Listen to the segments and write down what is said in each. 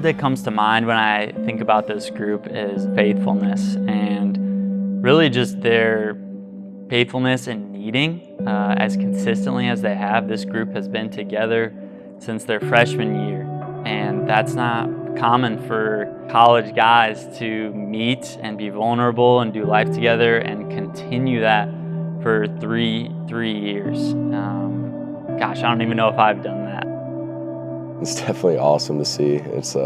word that comes to mind when I think about this group is faithfulness, and really just their faithfulness in meeting as consistently as they have. This group has been together since their freshman year, and that's not common for college guys to meet and be vulnerable and do life together and continue that for three years. Gosh, I don't even know if I've done that. It's definitely awesome to see. It's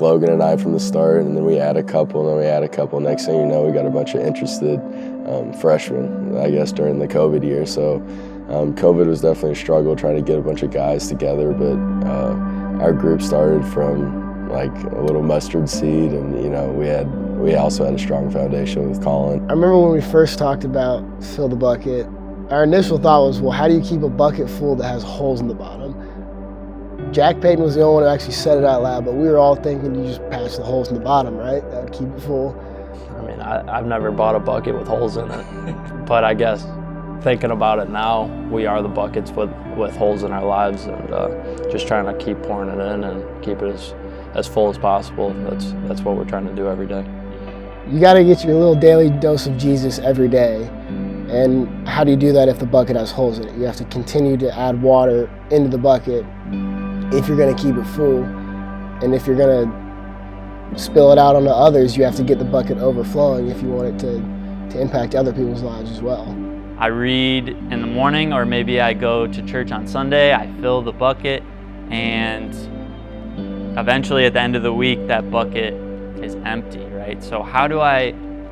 Logan and I from the start, and then we add a couple, and then we add a couple. Next thing you know, we got a bunch of interested freshmen, I guess, during the COVID year. So COVID was definitely a struggle trying to get a bunch of guys together, but our group started from like a little mustard seed, and we also had a strong foundation with Colin. I remember when we first talked about fill the bucket, our initial thought was, well, how do you keep a bucket full that has holes in the bottom? Jack Payton was the only one who actually said it out loud, but we were all thinking you just patch the holes in the bottom, right? That would keep it full. I mean, I've never bought a bucket with holes in it, but I guess thinking about it now, we are the buckets with holes in our lives, and just trying to keep pouring it in and keep it as full as possible. That's what we're trying to do every day. You got to get your little daily dose of Jesus every day. And how do you do that if the bucket has holes in it? You have to continue to add water into the bucket if you're going to keep it full. And if you're going to spill it out onto others, you have to get the bucket overflowing if you want it to impact other people's lives as well. I read in the morning, or maybe I go to church on Sunday, I fill the bucket, and eventually at the end of the week, that bucket is empty, right? So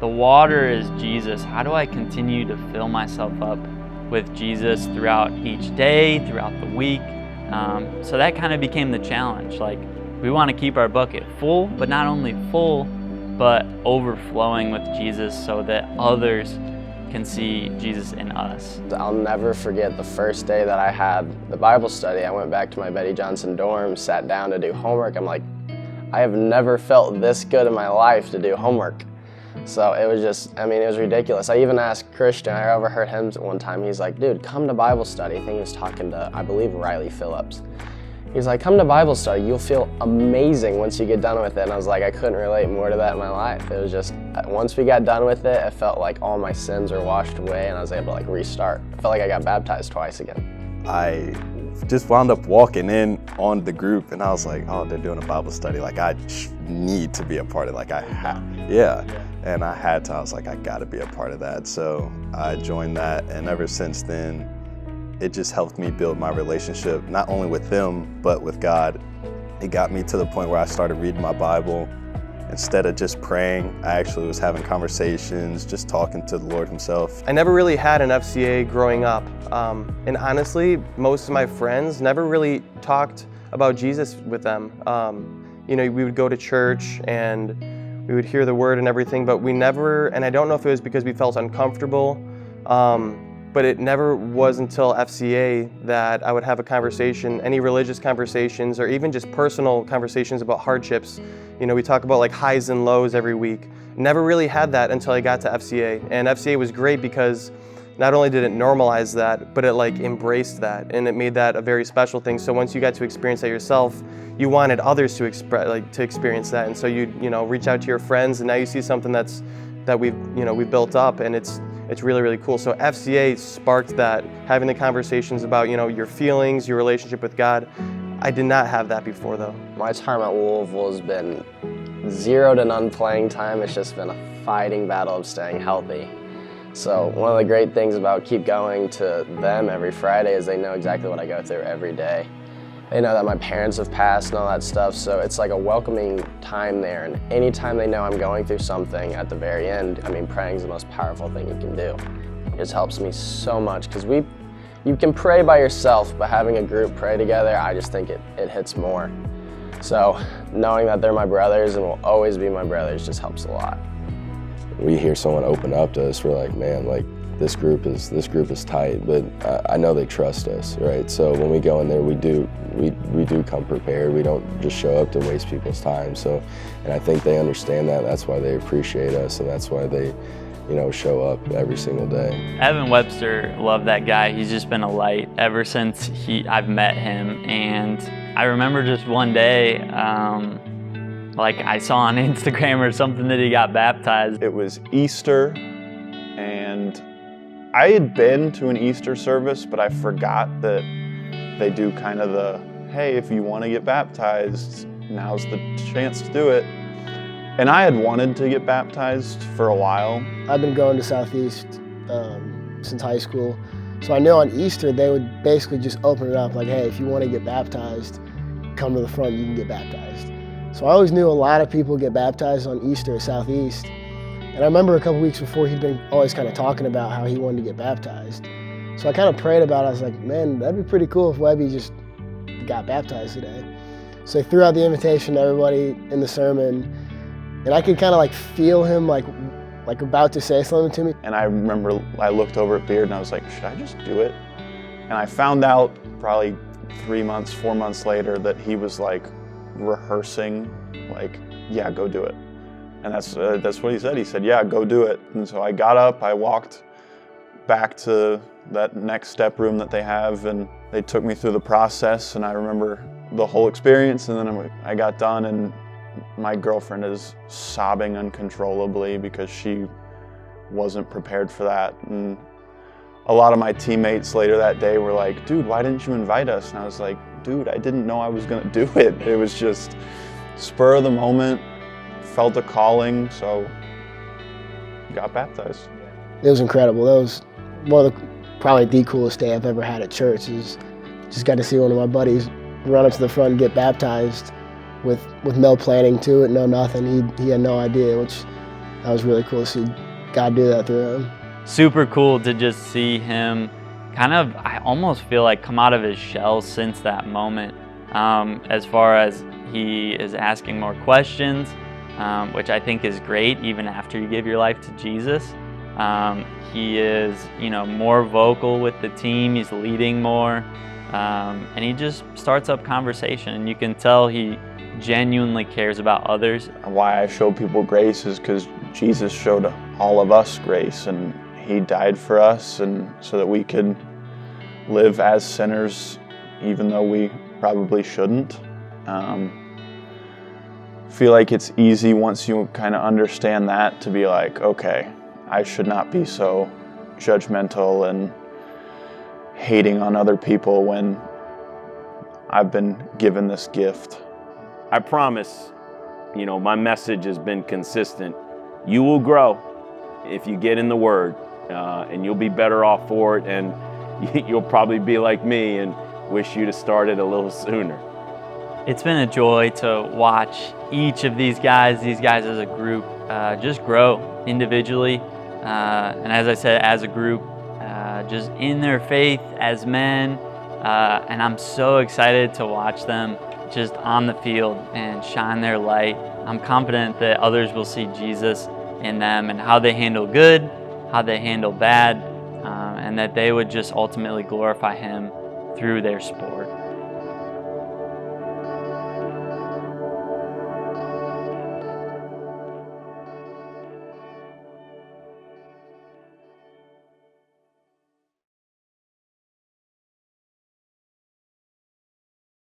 the water is Jesus. How do I continue to fill myself up with Jesus throughout each day, throughout the week? So that kind of became the challenge. Like, we want to keep our bucket full, but not only full, but overflowing with Jesus so that others can see Jesus in us. I'll never forget the first day that I had the Bible study. I went back to my Betty Johnson dorm, sat down to do homework. I'm like, I have never felt this good in my life to do homework. So it was just, it was ridiculous. I even asked Christian, I overheard him one time, he's like, dude, come to Bible study. I think he was talking to, I believe, Riley Phillips. He's like, come to Bible study, you'll feel amazing once you get done with it. And I was like, I couldn't relate more to that in my life. It was just, once we got done with it, it felt like all my sins were washed away and I was able to restart. I felt like I got baptized twice again. I just wound up walking in on the group and I was like, oh, they're doing a Bible study. Like, I need to be a part of it. Like, And I had to, I was like, I gotta be a part of that. So I joined that, and ever since then, it just helped me build my relationship, not only with them, but with God. It got me to the point where I started reading my Bible. Instead of just praying, I actually was having conversations, just talking to the Lord himself. I never really had an FCA growing up. And honestly, most of my friends never really talked about Jesus with them. We would go to church and we would hear the word and everything, but we never, and I don't know if it was because we felt uncomfortable, but it never was until FCA that I would have a conversation, any religious conversations, or even just personal conversations about hardships. We talk about like highs and lows every week. Never really had that until I got to FCA. And FCA was great because not only did it normalize that, but it embraced that, and it made that a very special thing. So once you got to experience that yourself, you wanted others to experience that, and so you reach out to your friends, and now you see something that we've built up, and it's really, really cool. So FCA sparked that, having the conversations about your feelings, your relationship with God. I did not have that before though. My time at Louisville has been 0 to none playing time. It's just been a fighting battle of staying healthy. So one of the great things about keep going to them every Friday is they know exactly what I go through every day. They know that my parents have passed and all that stuff, so it's like a welcoming time there. And anytime they know I'm going through something at the very end, praying is the most powerful thing you can do. It just helps me so much because you can pray by yourself, but having a group pray together, I just think it hits more. So knowing that they're my brothers and will always be my brothers just helps a lot. We hear someone open up to us, we're like, man, this group is tight, but I know they trust us, right? So when we go in there, we do come prepared. We don't just show up to waste people's time. So, and I think they understand that. That's why they appreciate us, and that's why they, show up every single day. Evan Webster, love that guy. He's just been a light ever since I've met him. And I remember just one day, like I saw on Instagram or something that he got baptized. It was Easter, and I had been to an Easter service, but I forgot that they do kind of the, hey, if you want to get baptized, now's the chance to do it. And I had wanted to get baptized for a while. I've been going to Southeast since high school, so I know on Easter they would basically just open it up like, hey, if you want to get baptized, come to the front, you can get baptized. So I always knew a lot of people get baptized on Easter at Southeast. And I remember a couple weeks before he'd been always kind of talking about how he wanted to get baptized. So I kind of prayed about it. I was like, man, that'd be pretty cool if Webby just got baptized today. So he threw out the invitation to everybody in the sermon, and I could kind of like feel him like about to say something to me. And I remember I looked over at Beard and I was like, should I just do it? And I found out probably 3 months, 4 months later that he was like rehearsing, like, yeah, go do it. And that's what he said. He said, yeah, go do it. And so I got up, I walked back to that next step room that they have, and they took me through the process, and I remember the whole experience. And then I got done, and my girlfriend is sobbing uncontrollably because she wasn't prepared for that. And a lot of my teammates later that day were like, dude, why didn't you invite us? And I was like, dude, I didn't know I was gonna do it. It was just spur of the moment, felt a calling, so got baptized. It was incredible. That was one of probably the coolest day I've ever had at church. Is just got to see one of my buddies run up to the front and get baptized with no planning to it, no nothing. He had no idea, which that was really cool to see God do that through him. Super cool to just see him kind of, I almost feel like, come out of his shell since that moment, as far as he is asking more questions, which I think is great even after you give your life to Jesus. He is, more vocal with the team. He's leading more, and he just starts up conversation, and you can tell he genuinely cares about others. Why I show people grace is because Jesus showed all of us grace, and he died for us, and so that we could live as sinners even though we probably shouldn't. Feel like it's easy once you kind of understand that to be like, okay, I should not be so judgmental and hating on other people when I've been given this gift. I promise, my message has been consistent. You will grow if you get in the Word, and you'll be better off for it, and you'll probably be like me and wish you to start it a little sooner. It's been a joy to watch each of these guys as a group, just grow individually, and as I said, as a group, just in their faith as men, and I'm so excited to watch them just on the field and shine their light. I'm confident that others will see Jesus in them and how they handle good, how they handle bad, and that they would just ultimately glorify Him through their sport.